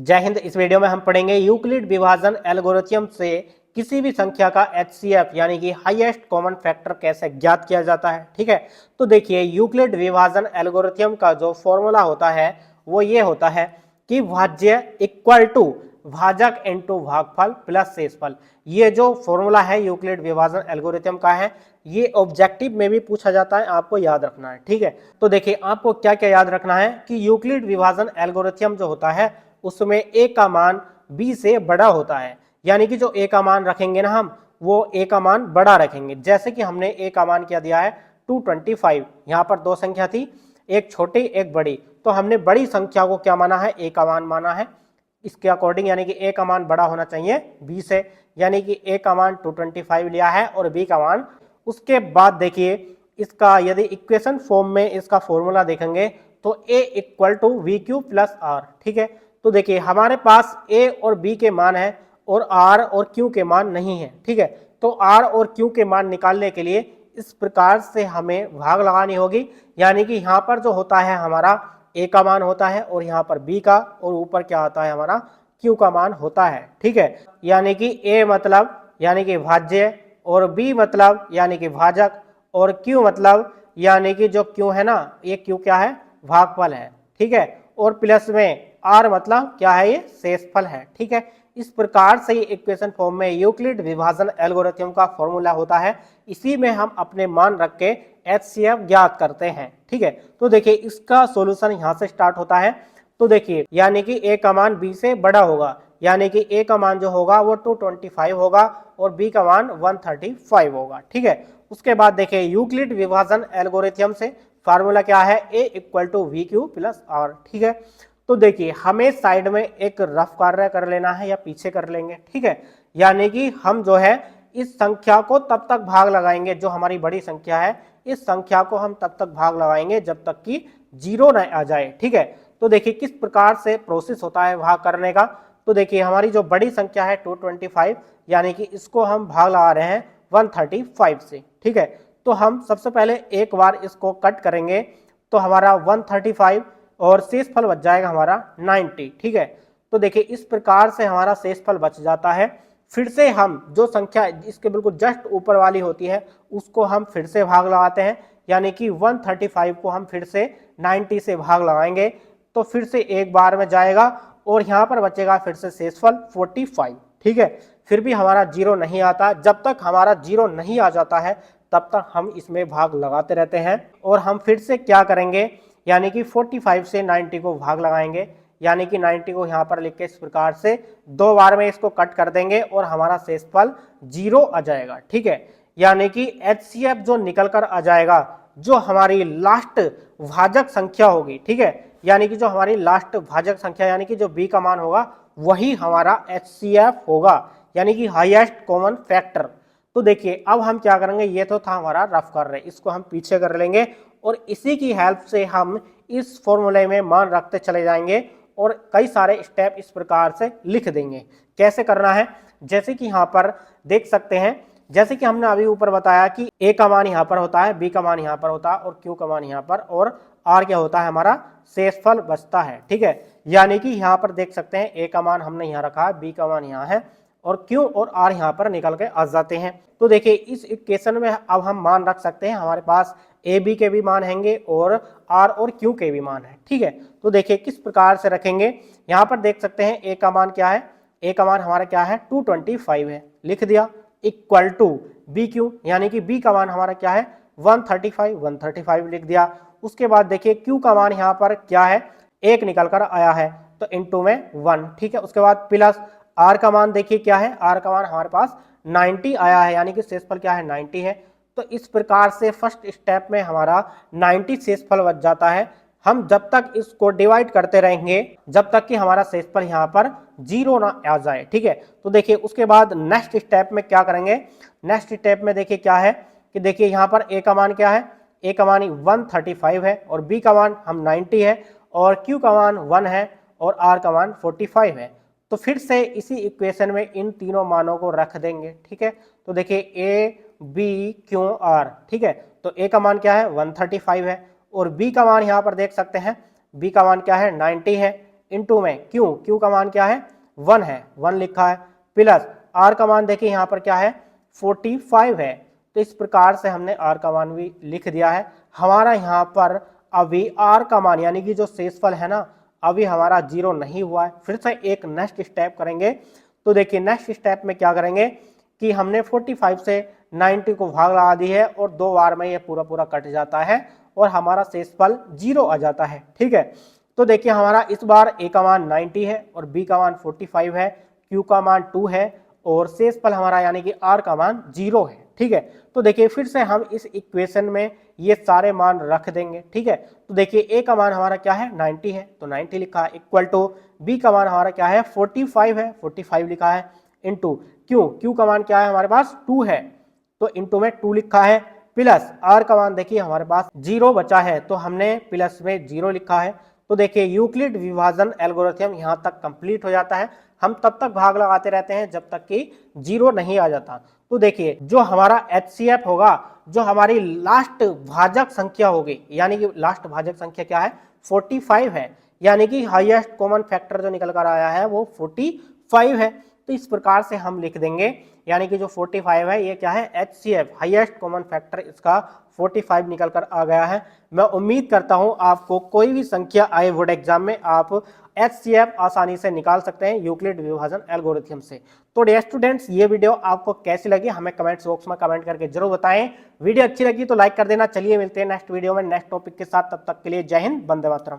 जय हिंद। इस वीडियो में हम पढ़ेंगे यूक्लिड विभाजन एल्गोरिथम से किसी भी संख्या का एचसीएफ यानी कि हाईएस्ट कॉमन फैक्टर कैसे ज्ञात किया जाता है। ठीक है, तो देखिए यूक्लिड विभाजन एल्गोरिथम का जो फॉर्मूला होता है वो ये होता है कि भाज्य इक्वल टू भाजक इनटू भागफल प्लस शेषफल। ये जो फॉर्मूला है यूक्लिड विभाजन एल्गोरिथम का है, ये ऑब्जेक्टिव में भी पूछा जाता है, आपको याद रखना है। ठीक है, तो देखिए आपको क्या क्या याद रखना है कि यूक्लिड विभाजन एल्गोरिथम जो होता है उसमें ए का मान बी से बड़ा होता है, यानी कि जो ए का मान रखेंगे ना हम, वो ए का मान बड़ा रखेंगे। जैसे कि हमने ए का मान क्या दिया है 225, यहाँ पर दो संख्या थी, एक छोटी एक बड़ी, तो हमने बड़ी संख्या को क्या माना है, ए का मान माना है। इसके अकॉर्डिंग यानी कि ए का मान बड़ा होना चाहिए बी से, यानी कि ए का मान 225 लिया है और बी का मान। उसके बाद देखिए इसका यदि इक्वेशन फॉर्म में इसका फॉर्मूला देखेंगे तो A equal to V Q plus R. ठीक है, तो देखिए हमारे पास ए और बी के मान है और आर और क्यू के मान नहीं है। ठीक है, तो आर और क्यू के मान निकालने के लिए इस प्रकार से हमें भाग लगानी होगी, यानी कि यहाँ पर जो होता है हमारा ए का मान होता है और यहाँ पर बी का, और ऊपर क्या होता है हमारा क्यू का मान होता है। ठीक है, यानी कि ए मतलब यानी कि भाज्य, और बी मतलब यानी कि भाजक, और क्यू मतलब यानी कि जो क्यू है ना, ये क्यू क्या है, भागफल है। ठीक है, और प्लस में आर मतलब क्या है, ये शेषफल है। ठीक है, इस प्रकार से ये इक्वेशन फॉर्म में यूक्लिड विभाजन एल्गोरिथम का फॉर्मूला होता है। इसी में हम अपने मान रख के एचसीएफ ज्ञात करते हैं। ठीक है, तो देखिए इसका सॉल्यूशन यहाँ से स्टार्ट होता है। तो देखिए यानी कि ए का मान बी से बड़ा होगा, यानी कि ए का मान जो होगा वो 225 होगा और बी का मान 135 होगा। ठीक है, उसके बाद देखिए यूक्लिड विभाजन एल्गोरिथम से फार्मूला क्या है, A equal to V Q plus R. ठीक है, तो देखिए हमें साइड में एक रफ कार्य कर लेना है या पीछे कर लेंगे। ठीक है, यानी कि हम जो है इस संख्या को तब तक भाग लगाएंगे, जो हमारी बड़ी संख्या है इस संख्या को हम तब तक भाग लगाएंगे जब तक कि जीरो न आ जाए। ठीक है, तो देखिए किस प्रकार से प्रोसेस होता है भाग करने का। तो देखिए हमारी जो बड़ी संख्या है 225, यानी कि इसको हम भाग लगा रहे हैं 135 से। ठीक है, तो हम सबसे पहले एक बार इसको कट करेंगे तो हमारा 135 और शेषफल बच जाएगा हमारा 90। ठीक है, तो देखिए इस प्रकार से हमारा शेषफल बच जाता है। फिर से हम जो संख्या इसके बिल्कुल जस्ट ऊपर वाली होती है उसको हम फिर से भाग लगाते हैं, यानी कि 135 को हम फिर से 90 से भाग लगाएंगे तो फिर से एक बार में जाएगा और यहाँ पर बचेगा फिर से शेषफल 45। ठीक है, फिर भी हमारा जीरो नहीं आता। जब तक हमारा जीरो नहीं आ जाता है तब तक हम इसमें भाग लगाते रहते हैं। और हम फिर से क्या करेंगे, यानी कि 45 से 90 को भाग लगाएंगे, यानी कि 90 को यहाँ पर लिख के इस प्रकार से दो बार में इसको कट कर देंगे और हमारा शेषफल जीरो आ जाएगा। ठीक है, यानी कि एचसीएफ जो निकल कर आ जाएगा, जो हमारी लास्ट भाजक संख्या होगी। ठीक है, यानी कि जो हमारी लास्ट भाजक संख्या यानी कि जो बी का मान होगा वही हमारा एचसीएफ होगा, यानी कि हाईएस्ट कॉमन फैक्टर। तो देखिए अब हम क्या करेंगे, ये तो था हमारा रफ कर रहे, इसको हम पीछे कर लेंगे और इसी की हेल्प से हम इस फॉर्मूले में मान रखते चले जाएंगे और कई सारे स्टेप इस प्रकार से लिख देंगे। कैसे करना है, जैसे कि यहाँ पर देख सकते हैं, जैसे कि हमने अभी ऊपर बताया कि ए का मान यहाँ पर होता है, बी का मान यहाँ पर होता है और क्यू का मान यहाँ पर, और आर क्या होता है हमारा शेषफल बचता है। ठीक है, यानी कि यहाँ पर देख सकते हैं ए का मान हमने यहाँ रखा है, बी का मान यहाँ है और क्यू और आर यहाँ पर निकल के आ जाते हैं। तो देखिए इस इक्वेशन में अब हम मान रख सकते हैं, हमारे पास ए बी के भी मान हैंगे और आर और क्यू के भी मान है। ठीक है, तो देखिए किस प्रकार से रखेंगे, यहाँ पर देख सकते हैं ए का मान क्या है, ए का मान हमारा क्या है 225 है, लिख दिया, इक्वल टू बी क्यू यानी कि बी का मान हमारा क्या है 135 लिख दिया। उसके बाद देखिए क्यू का मान यहाँ पर क्या है, एक निकल कर आया है तो इनटू में 1। ठीक है, उसके बाद प्लस आर का मान देखिए क्या है, आर का मान हमारे पास 90 आया है, यानी कि शेषफल क्या है 90 है। तो इस प्रकार से फर्स्ट स्टेप में हमारा 90 शेषफल बच जाता है। हम जब तक इसको डिवाइड करते रहेंगे जब तक कि हमारा शेषफल यहाँ पर जीरो ना आ जाए। ठीक है, तो देखिए उसके बाद नेक्स्ट स्टेप में क्या करेंगे, नेक्स्ट स्टेप में देखिए क्या है कि देखिए यहाँ पर ए का मान क्या है, ए का मान 135 है और बी का मान हम 90 है और क्यू का मान 1 है और आर का मान 45 है। तो फिर से इसी इक्वेशन में इन तीनों मानों को रख देंगे। ठीक है, तो देखिए ए बी क्यू आर। ठीक है, तो ए का मान क्या है 135 है और बी का मान यहाँ पर देख सकते हैं, बी का मान क्या है 90 है, इनटू में क्यू का मान क्या है 1 है, 1 लिखा है, प्लस आर का मान देखिए यहाँ पर क्या है 45 है। तो इस प्रकार से हमने आर का मान भी लिख दिया है। हमारा यहाँ पर अभी आर का मान यानी कि जो शेषफल है ना अभी हमारा 0 नहीं हुआ है। फिर से एक नेक्स्ट स्टेप करेंगे। तो देखिए नेक्स्ट स्टेप में क्या करेंगे कि हमने 45 से 90 को भाग लगा दी है और 2 बार में ये पूरा पूरा कट जाता है और हमारा शेषफल 0 आ जाता है। ठीक है, तो देखिए हमारा इस बार ए का मान 90 है और बी का मान 45 है, क्यू का मान 2 है और शेषफल हमारा यानी कि आर का मान 0 है। ठीक है, तो देखिए फिर से हम इस इक्वेशन में ये सारे मान रख देंगे। ठीक है, तो देखिए ए का मान हमारा क्या है 90 है तो 90 लिखा है, इक्वल टू बी का मान हमारा क्या है 45 है, 45 लिखा है, इनटू क्यू का मान क्या है हमारे पास 2 है तो इनटू में 2 लिखा है, प्लस आर का मान देखिए हमारे पास 0 बचा है तो हमने प्लस में 0 लिखा है। तो देखिए यूक्लिड विभाजन एल्गोरिथम यहाँ तक कंप्लीट हो जाता है। हम तब तक भाग लगाते रहते हैं जब तक कि 0 नहीं आ जाता। तो देखिए जो हमारा HCF होगा, जो हमारी लास्ट भाजक संख्या होगी, यानी कि लास्ट भाजक संख्या क्या है 45 है, यानी कि हाईएस्ट कॉमन फैक्टर जो निकल कर आया है वो 45 है। तो इस प्रकार से हम लिख देंगे, यानी कि जो 45 है ये क्या है HCF हाईएस्ट कॉमन फैक्टर, इसका 45 निकल कर आ गया है। मैं उम्मीद करता हूं आपको कोई भी संख्या आए बोर्ड एग्जाम में आप HCF आसानी से निकाल सकते हैं यूक्लिड विभाजन एल्गोरिथम से। तो डियर स्टूडेंट्स ये वीडियो आपको कैसी लगी हमें कमेंट्स बॉक्स में कमेंट करके जरूर बताएं। वीडियो अच्छी लगी तो लाइक कर देना। चलिए मिलते हैं नेक्स्ट वीडियो में नेक्स्ट टॉपिक के साथ, तब तक के लिए जय हिंद, वंदे मातरम।